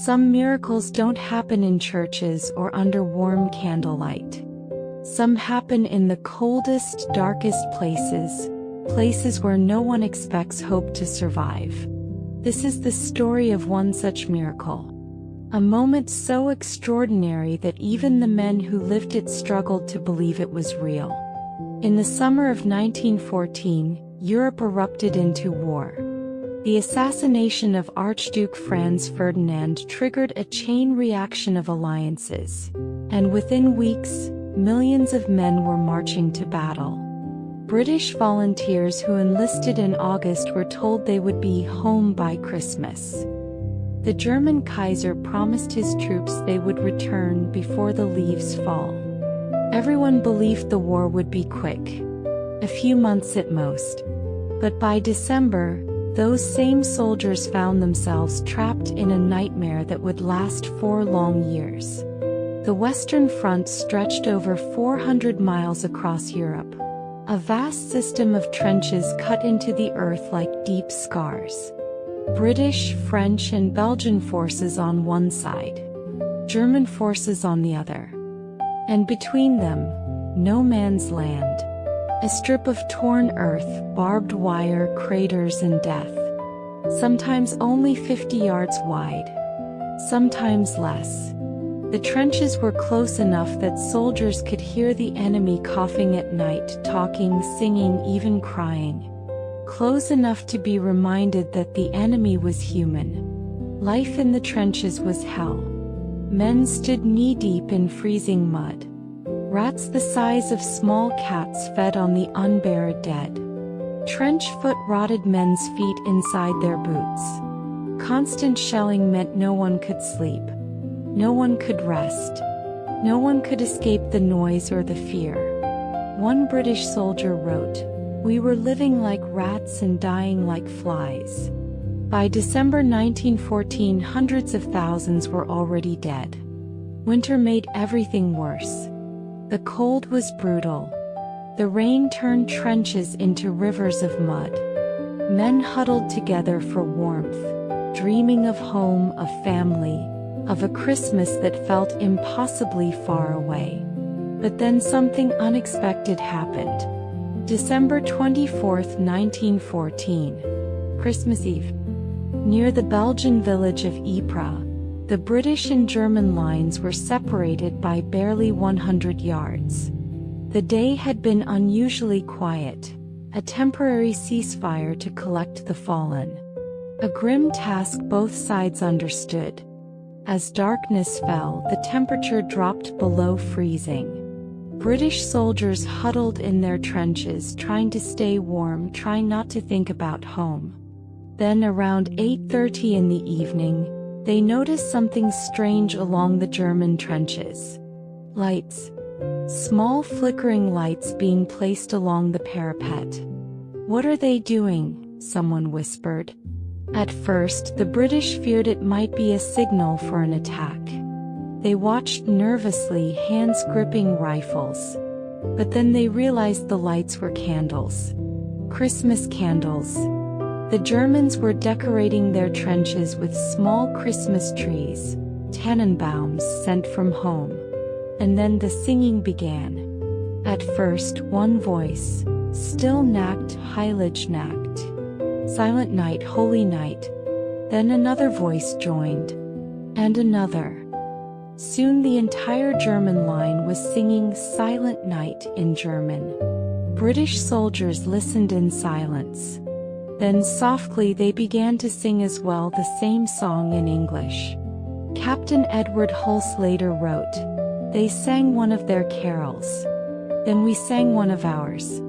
Some miracles don't happen in churches or under warm candlelight. Some happen in the coldest, darkest places where no one expects hope to survive. This is the story of one such miracle. A moment so extraordinary that even the men who lived it struggled to believe it was real. In the summer of 1914, Europe erupted into war. The assassination of Archduke Franz Ferdinand triggered a chain reaction of alliances, and within weeks, millions of men were marching to battle. British volunteers who enlisted in August were told they would be home by Christmas. The German Kaiser promised his troops they would return before the leaves fall. Everyone believed the war would be quick, a few months at most. But by December, those same soldiers found themselves trapped in a nightmare that would last 4 long years. The Western Front stretched over 400 miles across Europe, a vast system of trenches cut into the earth like deep scars. British, French, and Belgian forces on one side, German forces on the other. And between them, no man's land. A strip of torn earth, barbed wire, craters, and death. Sometimes only 50 yards wide. Sometimes less. The trenches were close enough that soldiers could hear the enemy coughing at night, talking, singing, even crying. Close enough to be reminded that the enemy was human. Life in the trenches was hell. Men stood knee-deep in freezing mud. Rats the size of small cats fed on the unburied dead. Trench foot rotted men's feet inside their boots. Constant shelling meant no one could sleep. No one could rest. No one could escape the noise or the fear. One British soldier wrote, "We were living like rats and dying like flies." By December 1914, hundreds of thousands were already dead. Winter made everything worse. The cold was brutal. The rain turned trenches into rivers of mud. Men huddled together for warmth, dreaming of home, of family, of a Christmas that felt impossibly far away. But then something unexpected happened. December 24, 1914, Christmas Eve. Near the Belgian village of Ypres, the British and German lines were separated by barely 100 yards. The day had been unusually quiet, a temporary ceasefire to collect the fallen. A grim task both sides understood. As darkness fell, the temperature dropped below freezing. British soldiers huddled in their trenches, trying to stay warm, trying not to think about home. Then around 8:30 in the evening, they noticed something strange along the German trenches. Lights. Small flickering lights being placed along the parapet. "What are they doing?" someone whispered. At first, the British feared it might be a signal for an attack. They watched nervously, hands gripping rifles. But then they realized the lights were candles. Christmas candles. The Germans were decorating their trenches with small Christmas trees, Tannenbaums sent from home. And then the singing began. At first, one voice, "Still Nacht, Heilige Nacht. Silent night, holy night." Then another voice joined. And another. Soon the entire German line was singing Silent Night in German. British soldiers listened in silence. Then softly they began to sing as well the same song in English. Captain Edward Hulse later wrote, "They sang one of their carols. Then we sang one of ours.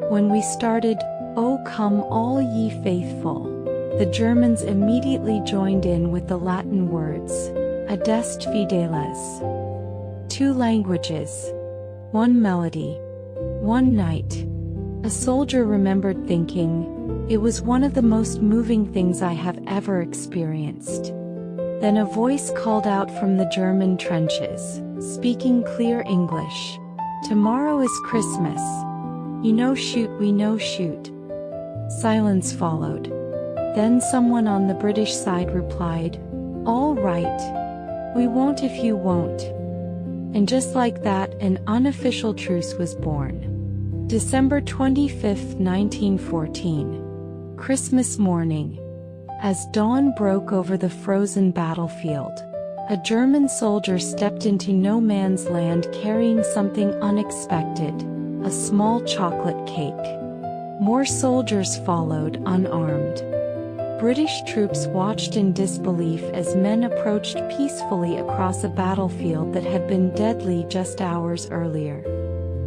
When we started, 'O come all ye faithful,' the Germans immediately joined in with the Latin words, 'Adest fideles.' 2 languages. 1 melody. 1 night." A soldier remembered thinking, "It was one of the most moving things I have ever experienced." Then a voice called out from the German trenches, speaking clear English, "Tomorrow is Christmas. You know shoot, we know shoot." Silence followed. Then someone on the British side replied, "All right. We won't if you won't." And just like that, an unofficial truce was born. December 25, 1914. Christmas morning. As dawn broke over the frozen battlefield, a German soldier stepped into no man's land carrying something unexpected, a small chocolate cake. More soldiers followed, unarmed. British troops watched in disbelief as men approached peacefully across a battlefield that had been deadly just hours earlier.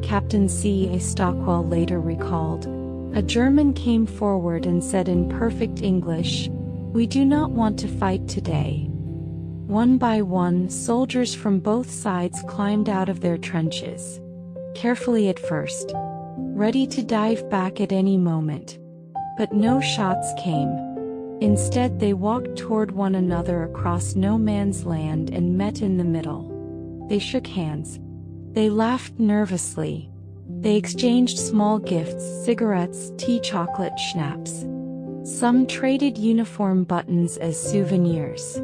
Captain C. A. Stockwell later recalled, "A German came forward and said in perfect English, 'We do not want to fight today.' One by one, soldiers from both sides climbed out of their trenches. Carefully at first, ready to dive back at any moment. But no shots came. Instead, they walked toward one another across no man's land and met in the middle. They shook hands. They laughed nervously. They exchanged small gifts, cigarettes, tea, chocolate, schnapps. Some traded uniform buttons as souvenirs.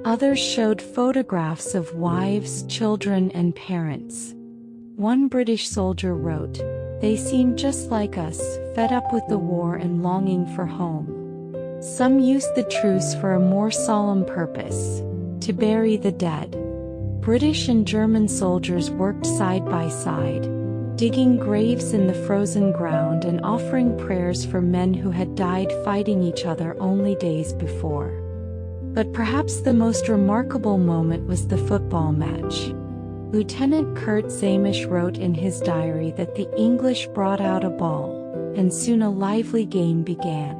Others showed photographs of wives, children, and parents. One British soldier wrote, "They seem just like us, fed up with the war and longing for home." Some used the truce for a more solemn purpose, to bury the dead. British and German soldiers worked side by side, digging graves in the frozen ground and offering prayers for men who had died fighting each other only days before. But perhaps the most remarkable moment was the football match. Lieutenant Kurt Zamisch wrote in his diary that the English brought out a ball, and soon a lively game began.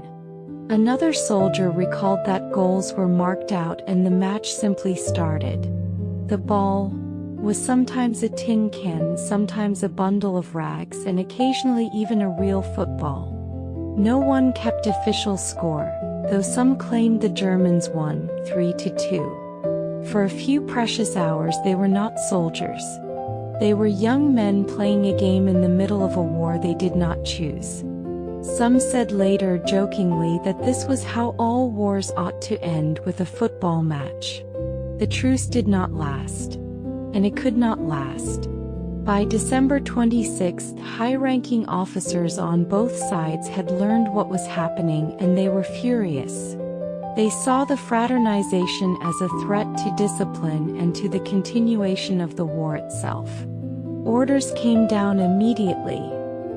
Another soldier recalled that goals were marked out and the match simply started. The ball was sometimes a tin can, sometimes a bundle of rags, and occasionally even a real football. No one kept official score, though some claimed the Germans won, 3-2. For a few precious hours they were not soldiers. They were young men playing a game in the middle of a war they did not choose. Some said later jokingly that this was how all wars ought to end, with a football match. The truce did not last. And it could not last. By December 26, high-ranking officers on both sides had learned what was happening and they were furious. They saw the fraternization as a threat to discipline and to the continuation of the war itself. Orders came down immediately.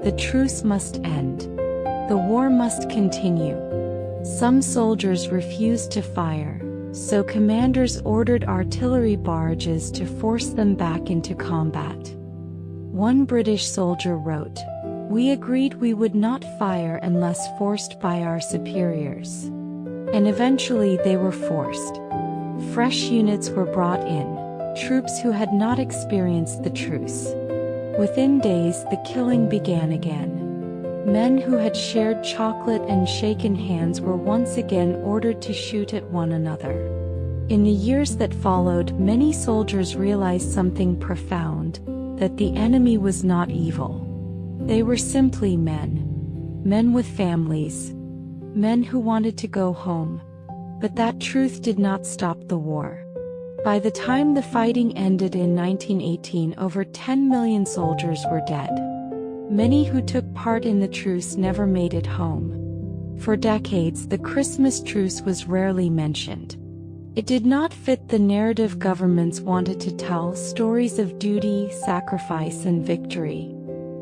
The truce must end. The war must continue. Some soldiers refused to fire, so commanders ordered artillery barrages to force them back into combat. One British soldier wrote, "We agreed we would not fire unless forced by our superiors." And eventually they were forced. Fresh units were brought in, troops who had not experienced the truce. Within days the killing began again. Men who had shared chocolate and shaken hands were once again ordered to shoot at one another. In the years that followed, many soldiers realized something profound, that the enemy was not evil. They were simply men. Men with families. Men who wanted to go home. But that truth did not stop the war. By the time the fighting ended in 1918, over 10 million soldiers were dead. Many who took part in the truce never made it home. For decades, the Christmas truce was rarely mentioned. It did not fit the narrative governments wanted to tell, stories of duty, sacrifice, and victory.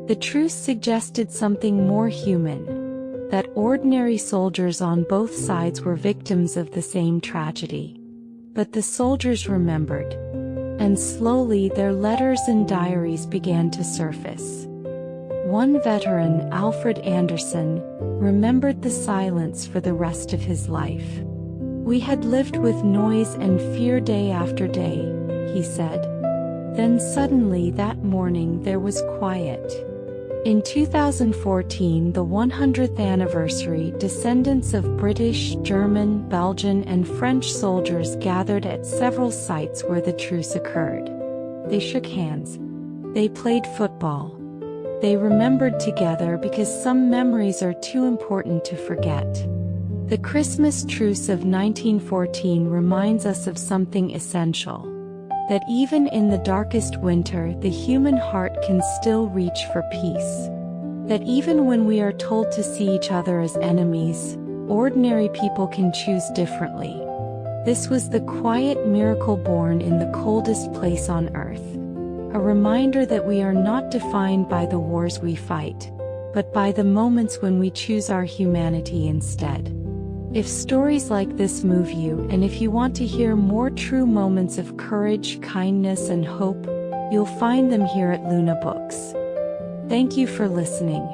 The truce suggested something more human, that ordinary soldiers on both sides were victims of the same tragedy. But the soldiers remembered, and slowly their letters and diaries began to surface. One veteran, Alfred Anderson, remembered the silence for the rest of his life. "We had lived with noise and fear day after day," he said. Then suddenly that morning there was quiet. In 2014, the 100th anniversary, descendants of British, German, Belgian, and French soldiers gathered at several sites where the truce occurred. They shook hands. They played football. They remembered together because some memories are too important to forget. The Christmas Truce of 1914 reminds us of something essential. That even in the darkest winter, the human heart can still reach for peace. That even when we are told to see each other as enemies, ordinary people can choose differently. This was the quiet miracle born in the coldest place on earth. A reminder that we are not defined by the wars we fight, but by the moments when we choose our humanity instead. If stories like this move you, and if you want to hear more true moments of courage, kindness, and hope, you'll find them here at Lunabooks. Thank you for listening,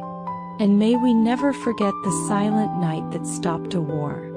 and may we never forget the silent night that stopped a war.